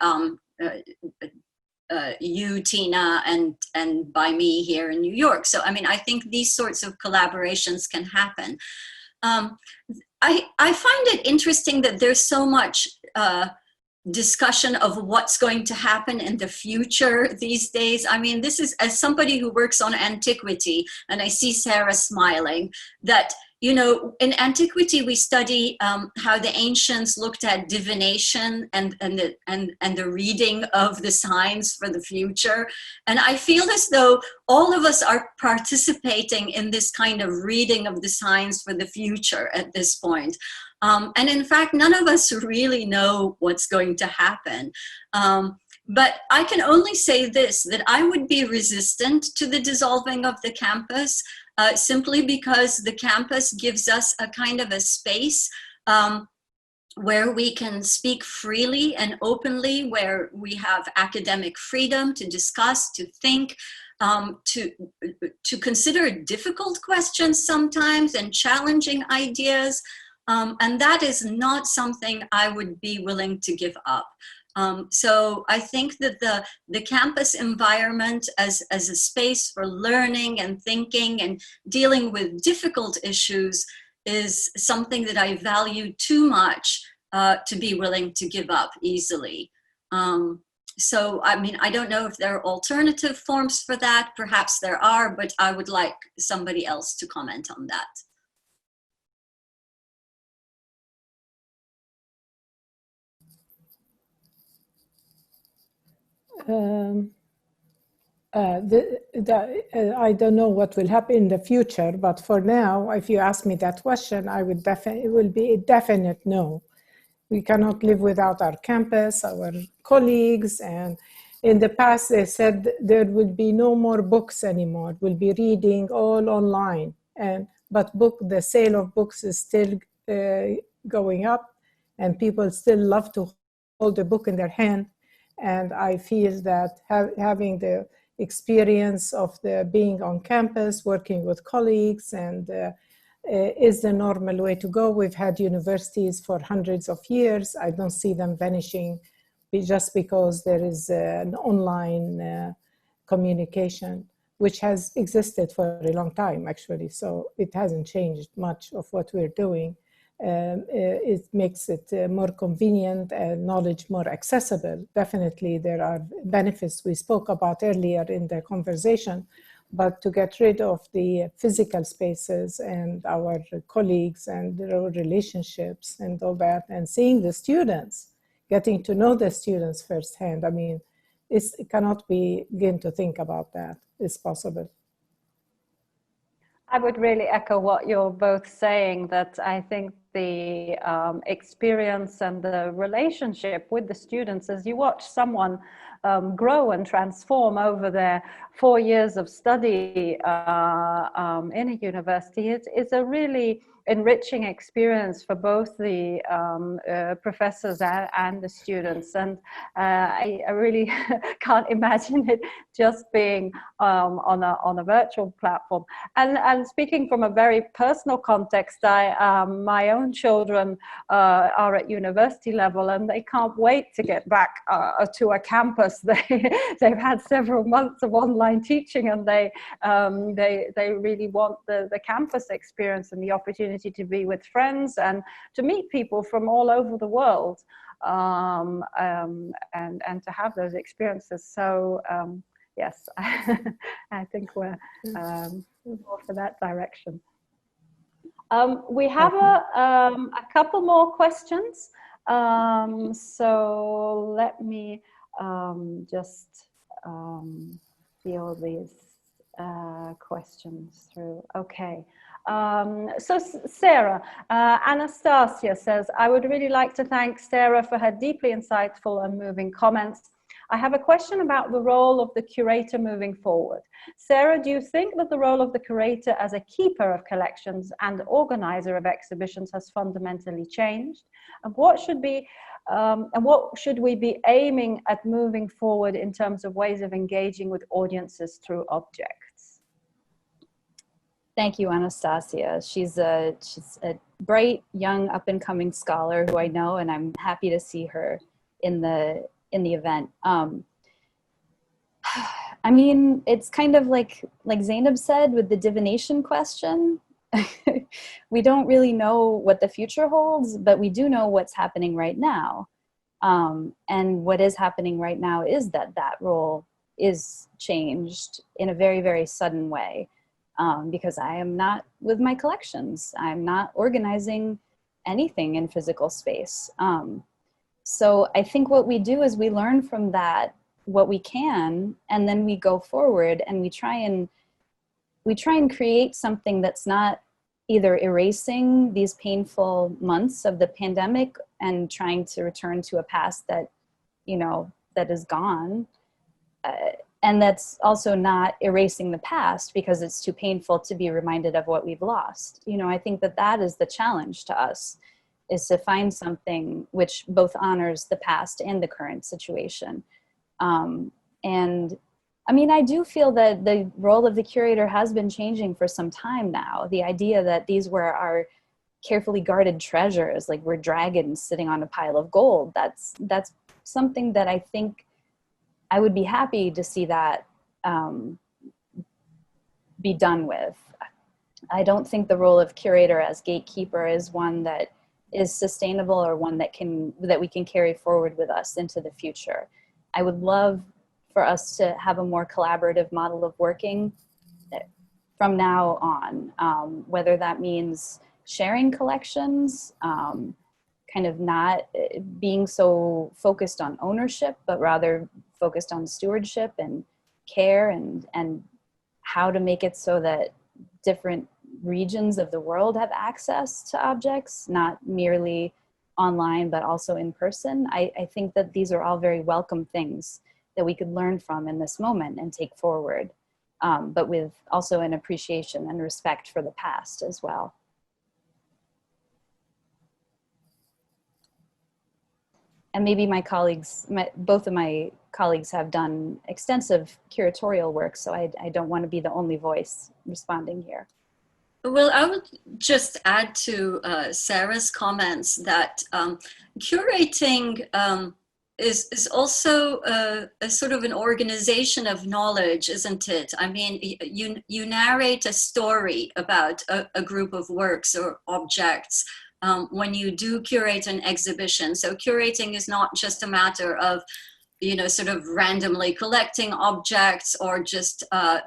you, Tina, and by me here in New York. So, I mean, I think these sorts of collaborations can happen. I find it interesting that there's so much discussion of what's going to happen in the future these days. I mean, this is, as somebody who works on antiquity, and I see Sarah smiling, that, you know, in antiquity we study how the ancients looked at divination and the reading of the signs for the future. And I feel as though all of us are participating in this kind of reading of the signs for the future at this point. And in fact, none of us really know what's going to happen. But I can only say this, that I would be resistant to the dissolving of the campus, simply because the campus gives us a kind of a space where we can speak freely and openly, where we have academic freedom to discuss, to think, to consider difficult questions sometimes and challenging ideas. And that is not something I would be willing to give up. So I think that the campus environment as a space for learning and thinking and dealing with difficult issues is something that I value too much to be willing to give up easily. So, I mean, I don't know if there are alternative forms for that. Perhaps there are, but I would like somebody else to comment on that. I don't know what will happen in the future, but for now, if you ask me that question, I would it will be a definite no. We cannot live without our campus, our colleagues, and in the past they said there will be no more books anymore. We'll be reading all online, but the sale of books is still going up, and people still love to hold a book in their hand. And I feel that having the experience of being on campus, working with colleagues, and is the normal way to go. We've had universities for hundreds of years. I don't see them vanishing just because there is an online communication, which has existed for a long time, actually. So it hasn't changed much of what we're doing. It makes it more convenient and knowledge more accessible. Definitely there are benefits we spoke about earlier in the conversation, but to get rid of the physical spaces and our colleagues and our relationships and all that, and seeing the students, getting to know the students firsthand, I mean, it cannot begin to think about that. It's possible. I would really echo what you're both saying, that I think the experience and the relationship with the students, as you watch someone grow and transform over their 4 years of study in a university, it's a really enriching experience for both the professors and the students. And I really can't imagine it just being on a virtual platform. And speaking from a very personal context, my own children are at university level, and they can't wait to get back to a campus. They've had several months of online teaching, and they really want the campus experience and the opportunity to be with friends and to meet people from all over the world, and to have those experiences. So yes, I think we're more for that direction. We have a couple more questions. So let me just feel these questions through. Okay. So Sarah, Anastasia says, I would really like to thank Sarah for her deeply insightful and moving comments. I have a question about the role of the curator moving forward. Sarah, do you think that the role of the curator as a keeper of collections and organizer of exhibitions has fundamentally changed? And what should we be aiming at moving forward in terms of ways of engaging with audiences through objects? Thank you, Anastasia. She's a bright, young, up-and-coming scholar who I know, and I'm happy to see her in the event. I mean, it's kind of like Zainab said with the divination question. We don't really know what the future holds, but we do know what's happening right now. And what is happening right now is that role is changed in a very, very sudden way. Because I am not with my collections. I'm not organizing anything in physical space. So I think what we do is we learn from that what we can, and then we go forward and we try and create something that's not either erasing these painful months of the pandemic and trying to return to a past that, that is gone. And that's also not erasing the past because it's too painful to be reminded of what we've lost. I think that is the challenge to us, is to find something which both honors the past and the current situation. And I mean, I do feel that the role of the curator has been changing for some time now. The idea that these were our carefully guarded treasures, like we're dragons sitting on a pile of gold, that's something that I think I would be happy to see that be done with. I don't think the role of curator as gatekeeper is one that is sustainable or one that we can carry forward with us into the future. I would love for us to have a more collaborative model of working from now on, whether that means sharing collections, kind of not being so focused on ownership, but rather focused on stewardship and care and how to make it so that different regions of the world have access to objects, not merely online, but also in person. I think that these are all very welcome things that we could learn from in this moment and take forward, but with also an appreciation and respect for the past as well. And maybe my colleagues, both of my colleagues have done extensive curatorial work, so I don't want to be the only voice responding here. Well, I would just add to Sarah's comments that curating is also a sort of an organization of knowledge, isn't it? I mean, you narrate a story about a group of works or objects when you do curate an exhibition. So curating is not just a matter of, sort of randomly collecting objects or just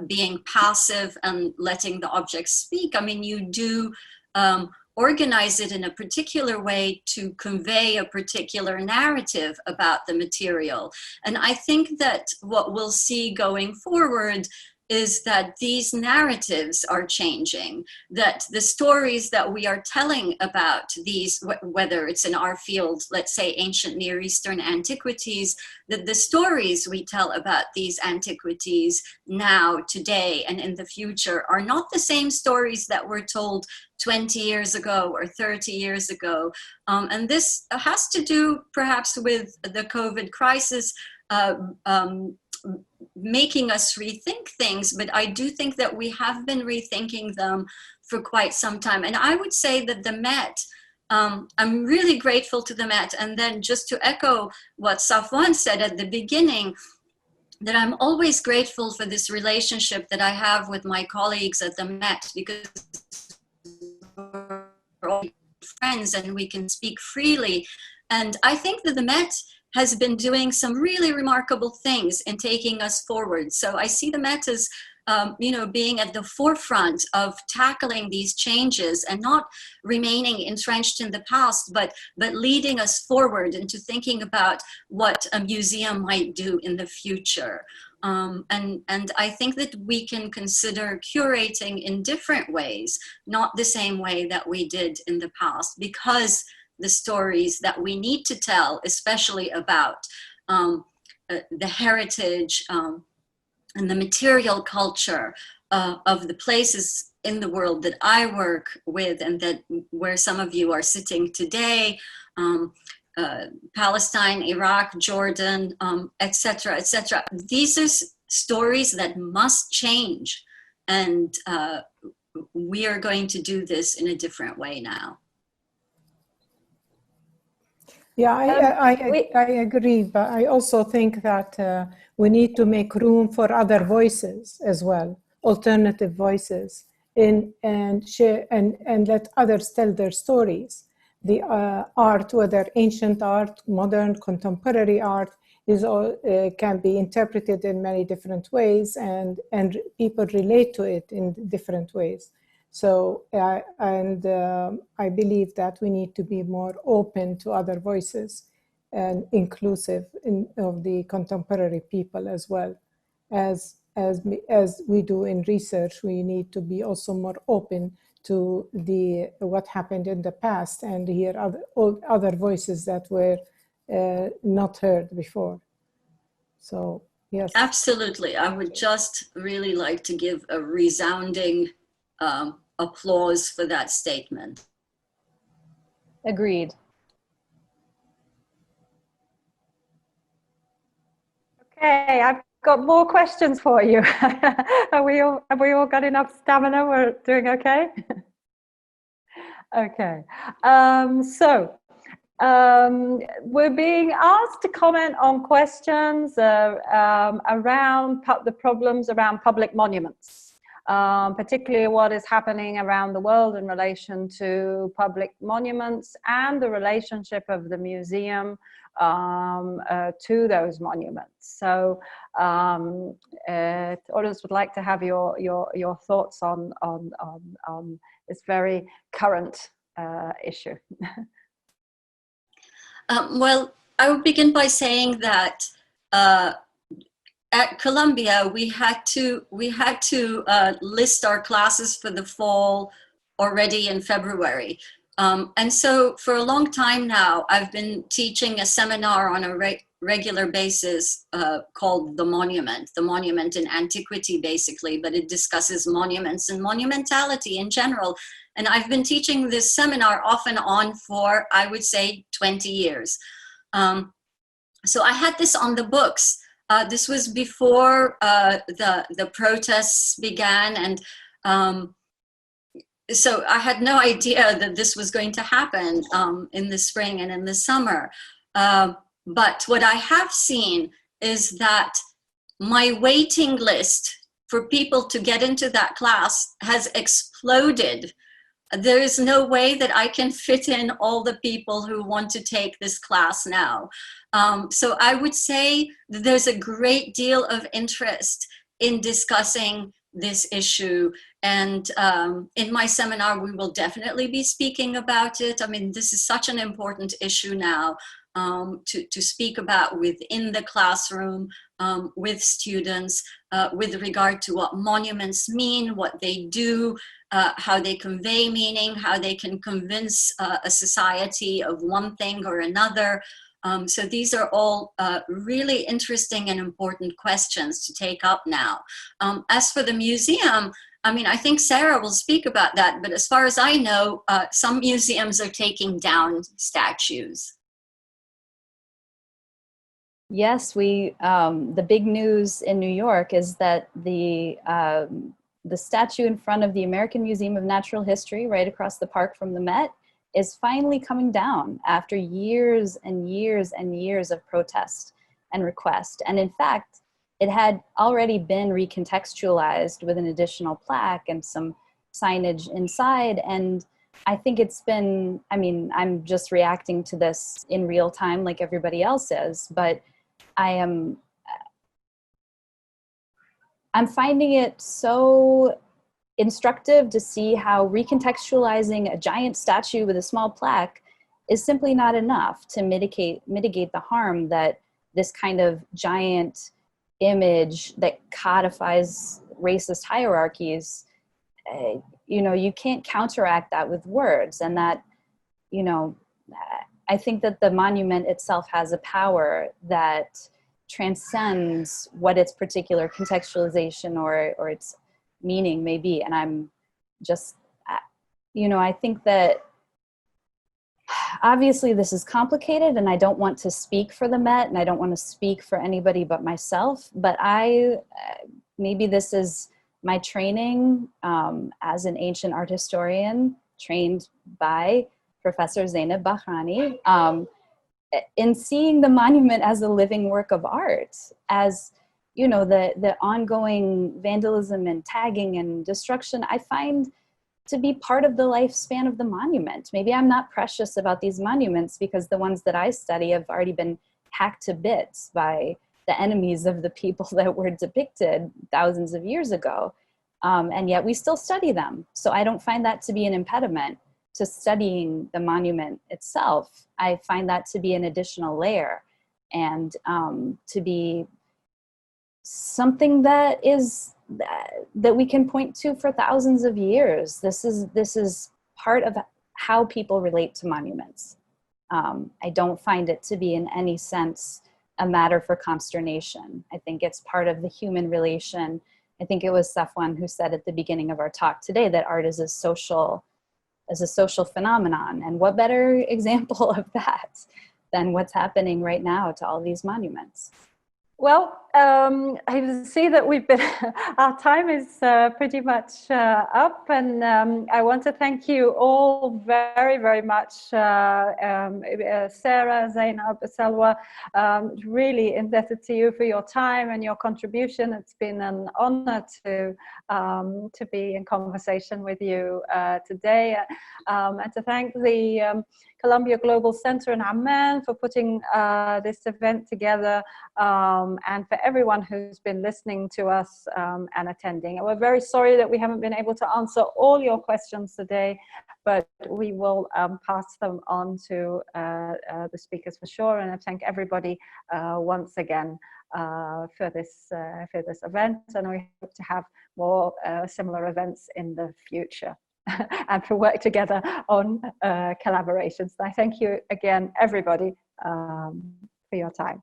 being passive and letting the objects speak. I mean, you do organize it in a particular way to convey a particular narrative about the material. And I think that what we'll see going forward is that these narratives are changing, that the stories that we are telling about these, whether it's in our field, let's say ancient Near Eastern antiquities, that the stories we tell about these antiquities now, today, and in the future are not the same stories that were told 20 years ago or 30 years ago. And this has to do perhaps with the COVID crisis, making us rethink things, but I do think that we have been rethinking them for quite some time. And I would say that the Met, I'm really grateful to the Met. And then just to echo what Safwan said at the beginning, that I'm always grateful for this relationship that I have with my colleagues at the Met, because we're all friends and we can speak freely. And I think that the Met has been doing some really remarkable things in taking us forward. So I see the Met as being at the forefront of tackling these changes and not remaining entrenched in the past, but leading us forward into thinking about what a museum might do in the future. And I think that we can consider curating in different ways, not the same way that we did in the past, because the stories that we need to tell, especially about the heritage and the material culture of the places in the world that I work with, and that where some of you are sitting today, Palestine, Iraq, Jordan, etc., etc. These are stories that must change, and we are going to do this in a different way now. Yeah, I agree, but I also think that we need to make room for other voices as well, alternative voices, and share and let others tell their stories. The art, whether ancient art, modern, contemporary art, is all can be interpreted in many different ways, and people relate to it in different ways. So, I believe that we need to be more open to other voices and inclusive of the contemporary people as well. As we do in research, we need to be also more open to what happened in the past and hear other voices that were not heard before. So, yes. Absolutely. I would just really like to give a resounding applause for that statement. Agreed. Okay, I've got more questions for you. Have we all got enough stamina? We're doing okay? Okay. We're being asked to comment on questions around the problems around public monuments, particularly what is happening around the world in relation to public monuments and the relationship of the museum to those monuments. So, audience would like to have your thoughts on this very current issue. Well, I would begin by saying that at Columbia, we had to list our classes for the fall already in February. And so for a long time now, I've been teaching a seminar on a regular basis called The Monument in Antiquity, basically, but it discusses monuments and monumentality in general. And I've been teaching this seminar off and on for, I would say, 20 years. So I had this on the books. This was before the protests began, and so I had no idea that this was going to happen in the spring and in the summer. But what I have seen is that my waiting list for people to get into that class has exploded. There is no way that I can fit in all the people who want to take this class now. So I would say that there's a great deal of interest in discussing this issue. And in my seminar, we will definitely be speaking about it. I mean, this is such an important issue now to speak about within the classroom, with students, with regard to what monuments mean, what they do, how they convey meaning, how they can convince a society of one thing or another. So these are all really interesting and important questions to take up now. As for the museum, I mean, I think Sarah will speak about that, but as far as I know, some museums are taking down statues. Yes, the big news in New York is that the statue in front of the American Museum of Natural History, right across the park from the Met, is finally coming down after years and years and years of protest and request. And in fact, it had already been recontextualized with an additional plaque and some signage inside. And I think it's been, I mean, I'm just reacting to this in real time like everybody else is, but I'm finding it so instructive to see how recontextualizing a giant statue with a small plaque is simply not enough to mitigate the harm that this kind of giant image that codifies racist hierarchies, you know, you can't counteract that with words. And that, you know, I think that the monument itself has a power that transcends what its particular contextualization or its meaning may be. And I'm just, you know, I think that obviously this is complicated, and I don't want to speak for the Met, and I don't want to speak for anybody but myself, but maybe this is my training as an ancient art historian, trained by Professor Zeynep Bahrani, in seeing the monument as a living work of art, as, you know, the ongoing vandalism and tagging and destruction, I find to be part of the lifespan of the monument. Maybe I'm not precious about these monuments because the ones that I study have already been hacked to bits by the enemies of the people that were depicted thousands of years ago. And yet we still study them. So I don't find that to be an impediment to studying the monument itself. I find that to be an additional layer, and to be something that is that we can point to for thousands of years. This is part of how people relate to monuments. I don't find it to be in any sense a matter for consternation. I think it's part of the human relation. I think it was Safwan who said at the beginning of our talk today that art is a social phenomenon. And what better example of that than what's happening right now to all these monuments? Well, I see that we've been, our time is pretty much up, and I want to thank you all very, very much. Sarah, Zeynep, Salwa, really indebted to you for your time and your contribution. It's been an honor to be in conversation with you today, and to thank the Columbia Global Center in Amman for putting this event together, and for everyone who's been listening to us and attending. And we're very sorry that we haven't been able to answer all your questions today, but we will pass them on to the speakers for sure. And I thank everybody once again for this event, and we hope to have more similar events in the future. And to work together on collaborations. I thank you again, everybody, for your time.